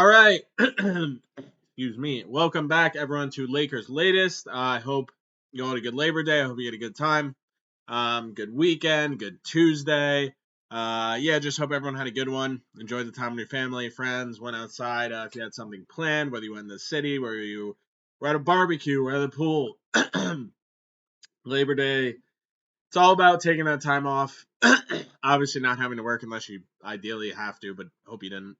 All right. Excuse me. Welcome back, everyone, to Lakers Latest. I hope you all had a good Labor Day. I hope you had a good time. Good weekend. Good Tuesday. Just hope everyone had a good one. Enjoyed the time with your family, friends. Went outside. If you had something planned, whether you went in the city, whether you were at a barbecue, were at the pool. Labor Day. It's all about taking that time off. Obviously, not having to work unless you ideally have to, but hope you didn't.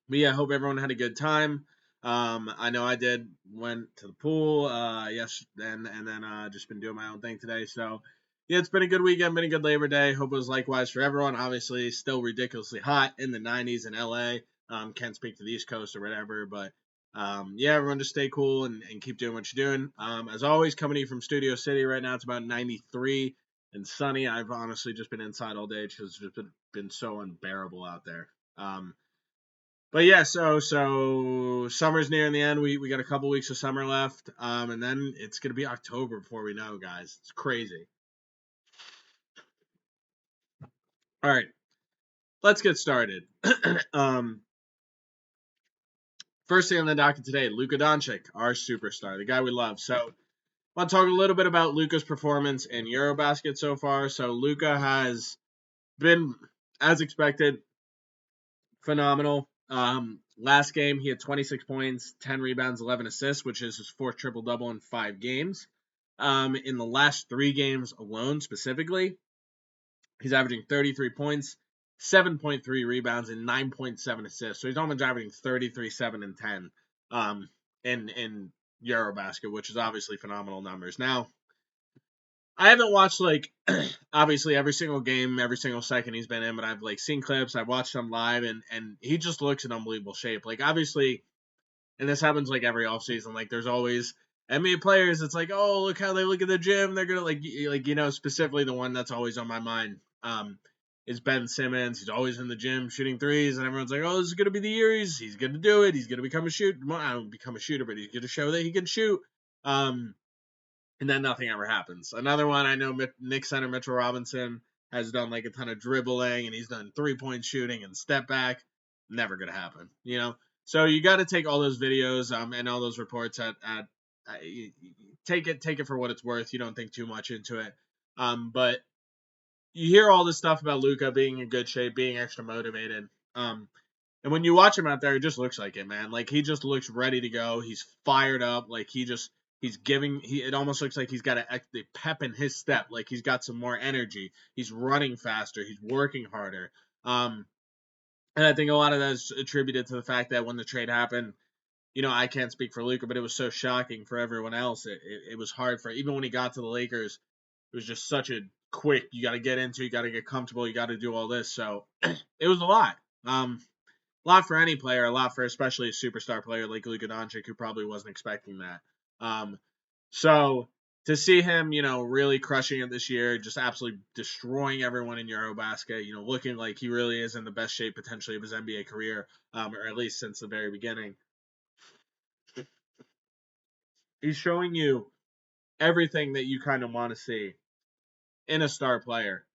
But yeah, I hope everyone had a good time. I know I did. Went to the pool, yes, and then just been doing my own thing today. So yeah, it's been a good weekend, been a good Labor Day. Hope it was likewise for everyone. Obviously, still ridiculously hot in the 90s in LA. Can't speak to the East Coast or whatever, but yeah, everyone just stay cool and keep doing what you're doing. As always, coming to you from Studio City right now, it's about 93 and sunny. I've honestly just been inside all day because it's just been so unbearable out there. But yeah, so summer's nearing the end. We got a couple weeks of summer left, and then it's gonna be October before we know, guys. It's crazy. All right, let's get started. First thing on the docket today, Luka Doncic, our superstar, the guy we love. So I want to talk a little bit about Luka's performance in EuroBasket so far. So Luka has been, as expected, phenomenal. Last game, he had 26 points, 10 rebounds, 11 assists, which is his fourth triple-double in 5 games. In the last 3 games alone, specifically, he's averaging 33 points, 7.3 rebounds, and 9.7 assists. So he's almost averaging 33, 7, and 10 in EuroBasket, which is obviously phenomenal numbers. Now, I haven't watched obviously every single game, every single second he's been in, but I've seen clips, I've watched him live, and he just looks in unbelievable shape. Obviously, and this happens every offseason, there's always NBA players, it's oh, look how they look at the gym, they're gonna specifically the one that's always on my mind is Ben Simmons. He's always in the gym shooting threes, and everyone's oh, this is gonna be the year he's gonna do it, he's gonna become a shooter. Well, I don't become a shooter, but he's gonna show that he can shoot. And then nothing ever happens. Another one, I know Knicks center Mitchell Robinson has done a ton of dribbling, and he's done 3-point shooting and step back. Never gonna happen, So you got to take all those videos and all those reports take it for what it's worth. You don't think too much into it, but you hear all this stuff about Luka being in good shape, being extra motivated. And when you watch him out there, it just looks like it, man. He just looks ready to go. He's fired up. It almost looks like he's got a pep in his step. He's got some more energy. He's running faster. He's working harder. And I think a lot of that is attributed to the fact that when the trade happened, I can't speak for Luka, but it was so shocking for everyone else. It was hard even when he got to the Lakers, it was just such a quick, you got to get into, you got to get comfortable, you got to do all this. So it was a lot. A lot for any player, a lot for especially a superstar player like Luka Doncic, who probably wasn't expecting that. So to see him, really crushing it this year, just absolutely destroying everyone in EuroBasket, looking like he really is in the best shape potentially of his NBA career, or at least since the very beginning. He's showing you everything that you kind of want to see in a star player.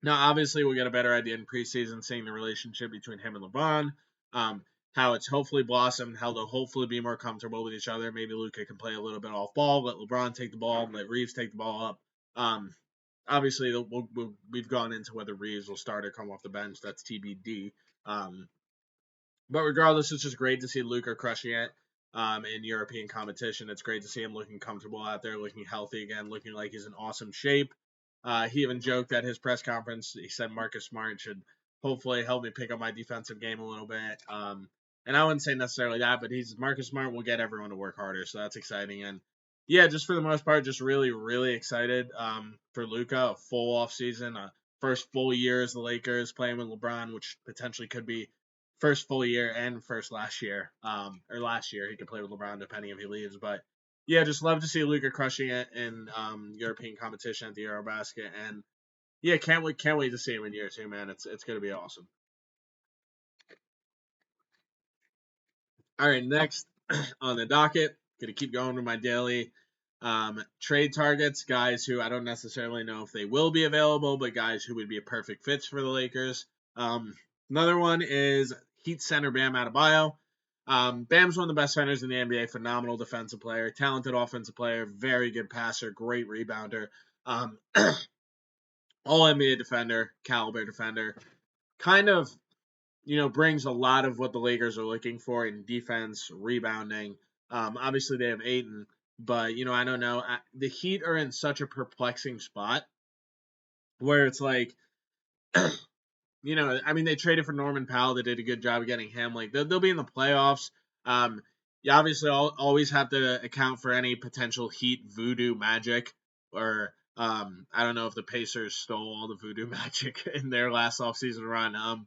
Now, obviously, we'll get a better idea in preseason, seeing the relationship between him and LeBron, how it's hopefully blossomed, how they'll hopefully be more comfortable with each other. Maybe Luka can play a little bit off ball, let LeBron take the ball, let Reeves take the ball up. Obviously, we've gone into whether Reeves will start or come off the bench. That's TBD. But regardless, it's just great to see Luka crushing it in European competition. It's great to see him looking comfortable out there, looking healthy again, looking like he's in awesome shape. He even joked at his press conference, he said Marcus Smart should hopefully help me pick up my defensive game a little bit. And I wouldn't say necessarily that, but Marcus Smart will get everyone to work harder, so that's exciting. And yeah, just for the most part, just really, really excited for Luka, a full off season, first full year as the Lakers playing with LeBron, which potentially could be first full year and first last year. Or last year he could play with LeBron depending if he leaves, but yeah, just love to see Luka crushing it in European competition at the EuroBasket, and yeah, can't wait to see him in year 2, man. It's gonna be awesome. All right, next on the docket, gonna keep going with my daily trade targets, guys who I don't necessarily know if they will be available, but guys who would be a perfect fits for the Lakers. Another one is Heat center Bam Adebayo. Bam's one of the best centers in the NBA. Phenomenal defensive player, talented offensive player, very good passer, great rebounder. All NBA defender, caliber defender. Kind of, brings a lot of what the Lakers are looking for in defense, rebounding. Obviously, they have Ayton, but, I don't know. The Heat are in such a perplexing spot where it's like, they traded for Norman Powell. They did a good job of getting him. Like, they'll be in the playoffs. You obviously always have to account for any potential Heat voodoo magic, or I don't know if the Pacers stole all the voodoo magic in their last offseason run.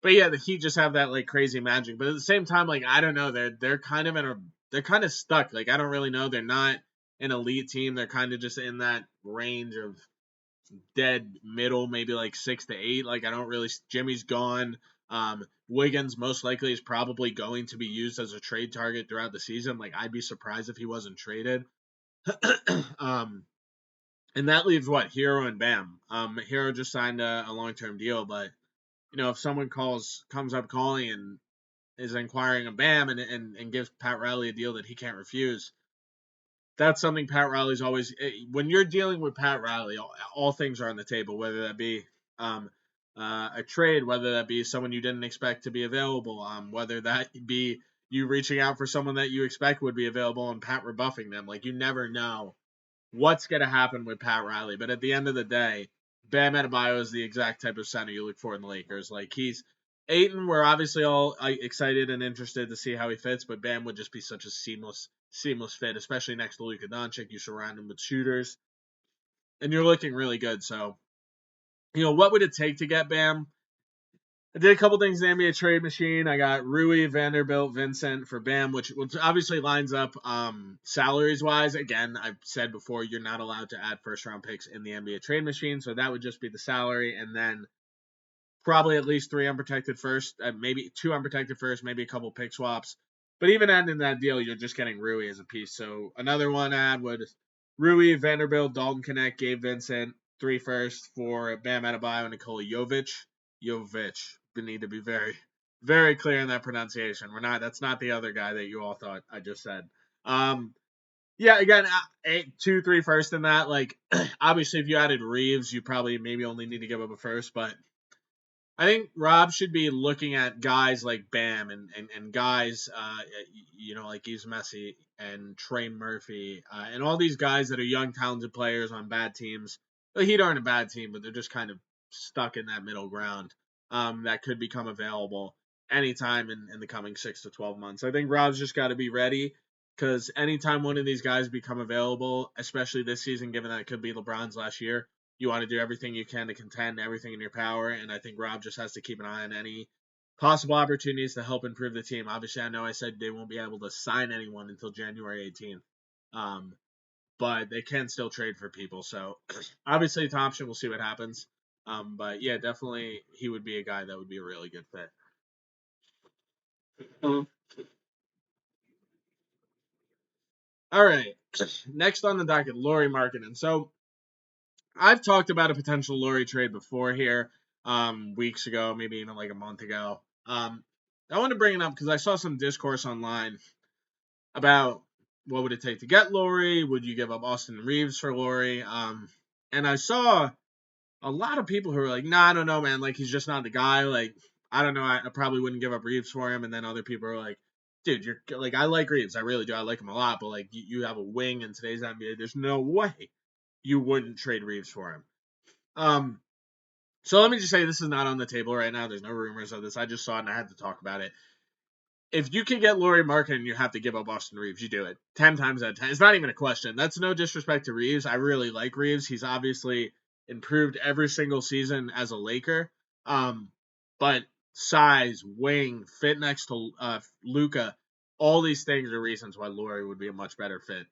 But yeah, the Heat just have that like crazy magic. But at the same time, like I don't know, they're kind of they're kind of stuck. Like I don't really know. They're not an elite team. They're kind of just in that range of dead middle, maybe like 6 to 8. Like I don't really. Jimmy's gone. Wiggins most likely is probably going to be used as a trade target throughout the season. Like I'd be surprised if he wasn't traded. And that leaves what? Hero and Bam. Hero just signed a long-term deal, but if someone comes up calling and is inquiring of Bam and gives Pat Riley a deal that he can't refuse, that's something Pat Riley's always. When you're dealing with Pat Riley, all things are on the table, whether that be a trade, whether that be someone you didn't expect to be available, whether that be you reaching out for someone that you expect would be available and Pat rebuffing them. Like you never know what's going to happen with Pat Riley. But at the end of the day, Bam Adebayo is the exact type of center you look for in the Lakers. Like he's Ayton, we're obviously all excited and interested to see how he fits, but Bam would just be such a seamless fit, especially next to Luka Doncic. You surround him with shooters, and you're looking really good. So, what would it take to get Bam? I did a couple things in the NBA trade machine. I got Rui, Vanderbilt, Vincent for Bam, which obviously lines up salaries wise. Again, I've said before, you're not allowed to add first round picks in the NBA trade machine, so that would just be the salary, and then probably at least 3 unprotected first, maybe 2 unprotected first, maybe a couple pick swaps. But even ending that deal, you're just getting Rui as a piece. So another one add would Rui, Vanderbilt, Dalton Connect, Gabe Vincent, 3 first for Bam Adebayo and Nikola Jovic. We need to be very, very clear in that pronunciation. That's not the other guy that you all thought I just said. Yeah, again, 2, 3 first in that. Like, obviously, if you added Reeves, you probably maybe only need to give up a first. But I think Rob should be looking at guys like Bam and guys, like Yves Messi and Trey Murphy and all these guys that are young, talented players on bad teams. The Heat aren't a bad team, but they're just kind of stuck in that middle ground that could become available anytime in the coming 6 to 12 months. I think Rob's just got to be ready because anytime one of these guys become available, especially this season, given that it could be LeBron's last year, you want to do everything you can to contend, everything in your power, and I think Rob just has to keep an eye on any possible opportunities to help improve the team. Obviously, I know I said they won't be able to sign anyone until January 18th, but they can still trade for people. So obviously, it's an option. We'll see what happens. But yeah, definitely he would be a guy that would be a really good fit. All right. Next on the docket, Lauri Markkanen. So I've talked about a potential Lauri trade before here, weeks ago, maybe even like a month ago. I want to bring it up because I saw some discourse online about what would it take to get Lauri? Would you give up Austin Reeves for Lauri? And I saw a lot of people who were like, nah, I don't know, man. Like, he's just not the guy. Like, I don't know. I probably wouldn't give up Reeves for him. And then other people are like, dude, you're like, I like Reeves. I really do. I like him a lot. But, like, you have a wing in today's NBA. There's no way you wouldn't trade Reeves for him. So let me just say this is not on the table right now. There's no rumors of this. I just saw it and I had to talk about it. If you can get Lauri Markkanen, you have to give up Austin Reeves. You do it 10 times out of 10. It's not even a question. That's no disrespect to Reeves. I really like Reeves. He's obviously improved every single season as a Laker. But size, wing, fit next to Luka, all these things are reasons why Lauri would be a much better fit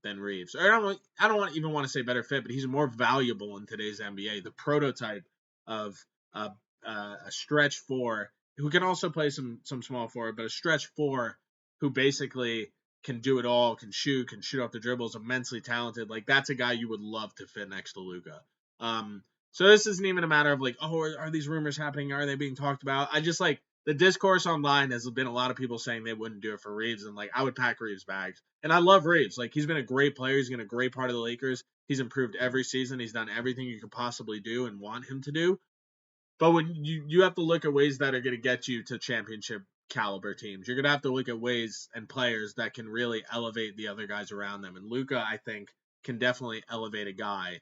than Reeves. Or I don't even want to say better fit, but he's more valuable in today's NBA. The prototype of a stretch 4 who can also play some small forward, but a stretch 4 who basically can do it all, can shoot off the dribbles, immensely talented. Like, that's a guy you would love to fit next to Luka. So this isn't even a matter of like, oh, are these rumors happening? Are they being talked about? I just like, the discourse online has been a lot of people saying they wouldn't do it for Reeves, and like I would pack Reeves' bags. And I love Reeves. Like he's been a great player. He's been a great part of the Lakers. He's improved every season. He's done everything you could possibly do and want him to do. But when you have to look at ways that are going to get you to championship caliber teams, you're going to have to look at ways and players that can really elevate the other guys around them. And Luka, I think, can definitely elevate a guy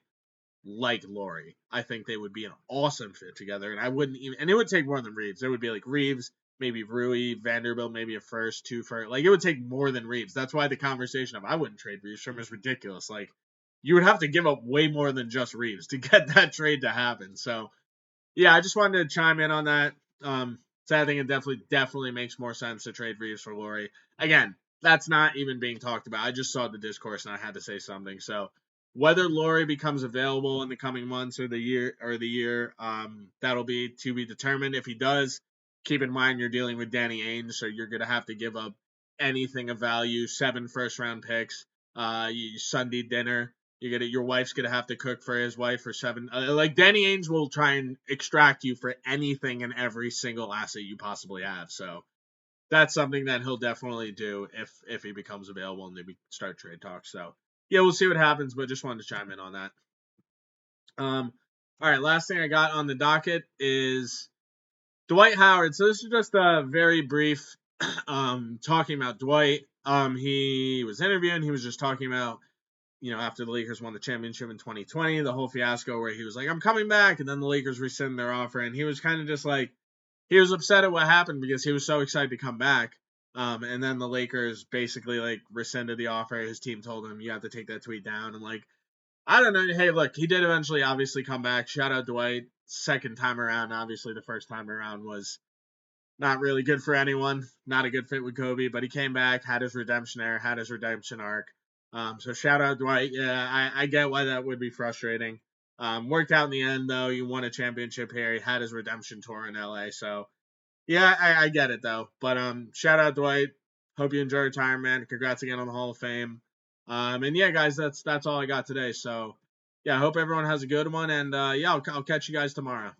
like Lauri. I think they would be an awesome fit together, and I wouldn't even. And it would take more than Reeves. It would be like Reeves, maybe Rui, Vanderbilt, maybe a first, 2 first. Like it would take more than Reeves. That's why the conversation of I wouldn't trade Reeves from is ridiculous. Like you would have to give up way more than just Reeves to get that trade to happen. So yeah, I just wanted to chime in on that. So I think it definitely makes more sense to trade Reeves for Lauri. Again, that's not even being talked about. I just saw the discourse and I had to say something. So whether Lauri becomes available in the coming months or the year, that'll be to be determined. If he does, keep in mind you're dealing with Danny Ainge, so you're gonna have to give up anything of value, 7 first-round picks, Sunday dinner. Your wife's gonna have to cook for his wife for 7. Like Danny Ainge will try and extract you for anything and every single asset you possibly have. So that's something that he'll definitely do if he becomes available and they start trade talks. So yeah, we'll see what happens, but just wanted to chime in on that. All right, last thing I got on the docket is Dwight Howard. So this is just a very brief talking about Dwight. He was interviewing. He was just talking about, after the Lakers won the championship in 2020, the whole fiasco where he was like, I'm coming back, and then the Lakers rescinded their offer, and he was kind of just like, he was upset at what happened because he was so excited to come back. And then the Lakers basically like rescinded the offer. His team told him, you have to take that tweet down. And like, I don't know. Hey, look, he did eventually obviously come back. Shout out Dwight. Second time around. Obviously the first time around was not really good for anyone. Not a good fit with Kobe, but he came back, had his redemption arc. So shout out Dwight. Yeah, I get why that would be frustrating. Worked out in the end though. You won a championship here. He had his redemption tour in LA. So yeah, I get it though. But shout out Dwight. Hope you enjoy retirement. Congrats again on the Hall of Fame. And yeah, guys, that's all I got today. So yeah, I hope everyone has a good one. And yeah, I'll catch you guys tomorrow.